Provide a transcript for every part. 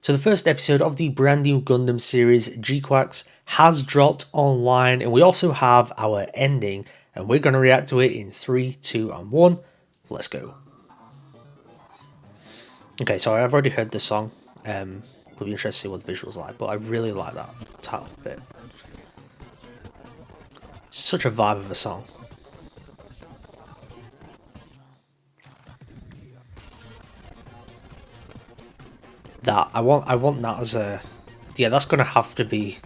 So the first episode of the brand new Gundam series, GQuuuuuuX, has dropped online, and we also have our ending, and we're going to react to it in 3, 2, and 1. Let's go. Okay, so I've already heard the song. We'll be interested to see what the visuals are like, but I really like that title bit. It's such a vibe of a song. That I want that as a, yeah, that's gonna have to be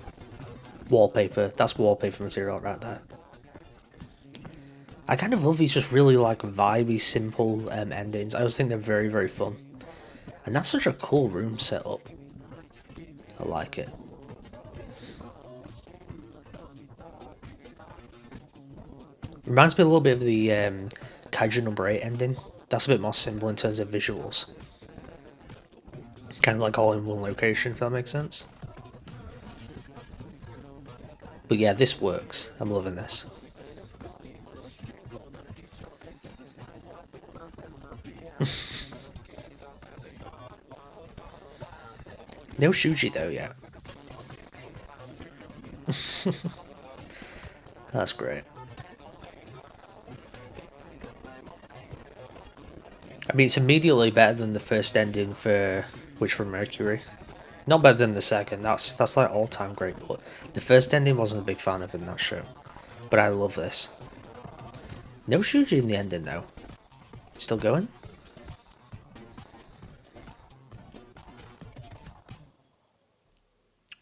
wallpaper. That's wallpaper material right there. I kind of love these just really like vibey, simple endings. I always think they're very, very fun. And that's such a cool room setup. I like it. Reminds me a little bit of the Kaiju number 8 ending. That's a bit more simple in terms of visuals. Kind of like all in one location, if that makes sense. But yeah, this works. I'm loving this. No Shuji though yet. That's great. I mean, it's immediately better than the first ending for Witch from Mercury. Not better than the second, that's like all time great, but the first ending wasn't a big fan of in that show. But I love this. No Shuji in the ending though. Still going?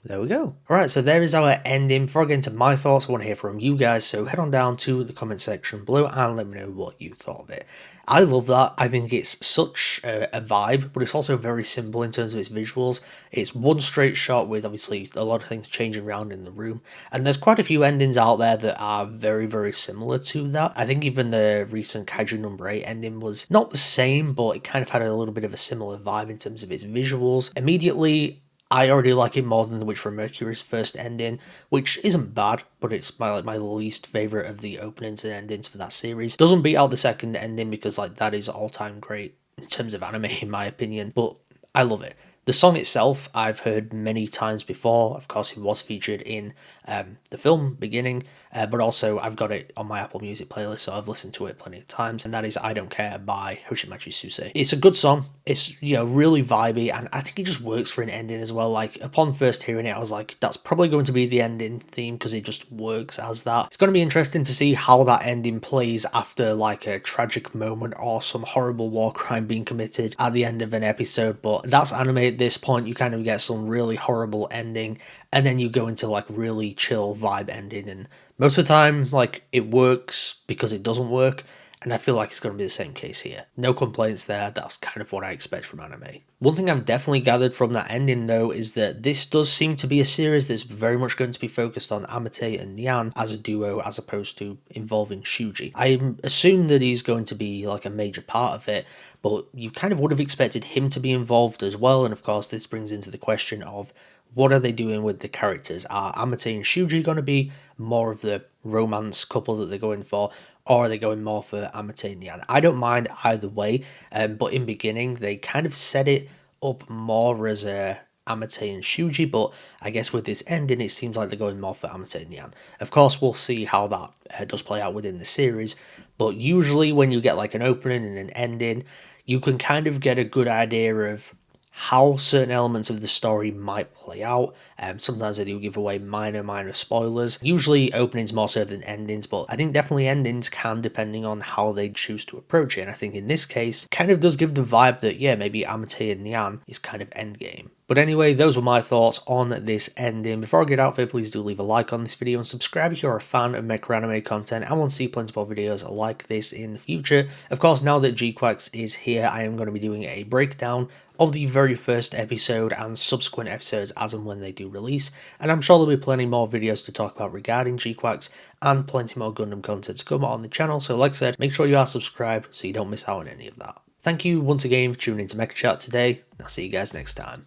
There we go. Alright, so there is our ending. Before I get into my thoughts, I want to hear from you guys, so head on down to the comment section below and let me know what you thought of it. I love that. I think it's such a vibe, but it's also very simple in terms of its visuals. It's one straight shot with obviously a lot of things changing around in the room, and there's quite a few endings out there that are very, very similar to that. I think even the recent Kaiju number 8 ending was not the same, but it kind of had a little bit of a similar vibe in terms of its visuals. Immediately, I already like it more than the Witch from Mercury's first ending, which isn't bad, but it's my least favourite of the openings and endings for that series. Doesn't beat out the second ending because like that is all-time great in terms of anime in my opinion, but I love it. The song itself, I've heard many times before. Of course, it was featured in the film beginning, but also I've got it on my Apple Music playlist, so I've listened to it plenty of times, and that is I Don't Care by Hoshimachi Suisei. It's a good song. It's, you know, really vibey, and I think it just works for an ending as well. Like, upon first hearing it, I was like, that's probably going to be the ending theme because it just works as that. It's going to be interesting to see how that ending plays after, like, a tragic moment or some horrible war crime being committed at the end of an episode, but that's anime at this point. You kind of get some really horrible ending, and then you go into like really chill vibe ending, and most of the time like it works because it doesn't work, and I feel like it's going to be the same case here. No complaints there. That's kind of what I expect from anime. One thing I've definitely gathered from that ending though is that this does seem to be a series that's very much going to be focused on Amate and Nyan as a duo as opposed to involving Shuji. I assume that he's going to be like a major part of it, but you kind of would have expected him to be involved as well, and of course this brings into the question of what are they doing with the characters? Are Amate and Shuji going to be more of the romance couple that they're going for, or are they going more for Amate and Nyan? I don't mind either way, but in beginning they kind of set it up more as a Amate and Shuji, but I guess with this ending it seems like they're going more for Amate and Nyan. Of course we'll see how that does play out within the series, but usually when you get like an opening and an ending, you can kind of get a good idea of how certain elements of the story might play out. Sometimes they do give away minor spoilers. Usually openings more so than endings, but I think definitely endings can, depending on how they choose to approach it. And I think in this case, kind of does give the vibe that, yeah, maybe Amate and Nyan is kind of endgame. But anyway, those were my thoughts on this ending. Before I get out of here, please do leave a like on this video and subscribe if you're a fan of Mecha anime content and want to see plenty more videos like this in the future. Of course, now that GQuuuuuX is here, I am going to be doing a breakdown of the very first episode and subsequent episodes as and when they do release, and I'm sure there'll be plenty more videos to talk about regarding GQuuuuuX and plenty more Gundam content to come on the channel, so like I said, make sure you are subscribed so you don't miss out on any of that. Thank you once again for tuning into Mecha Chat today, and I'll see you guys next time.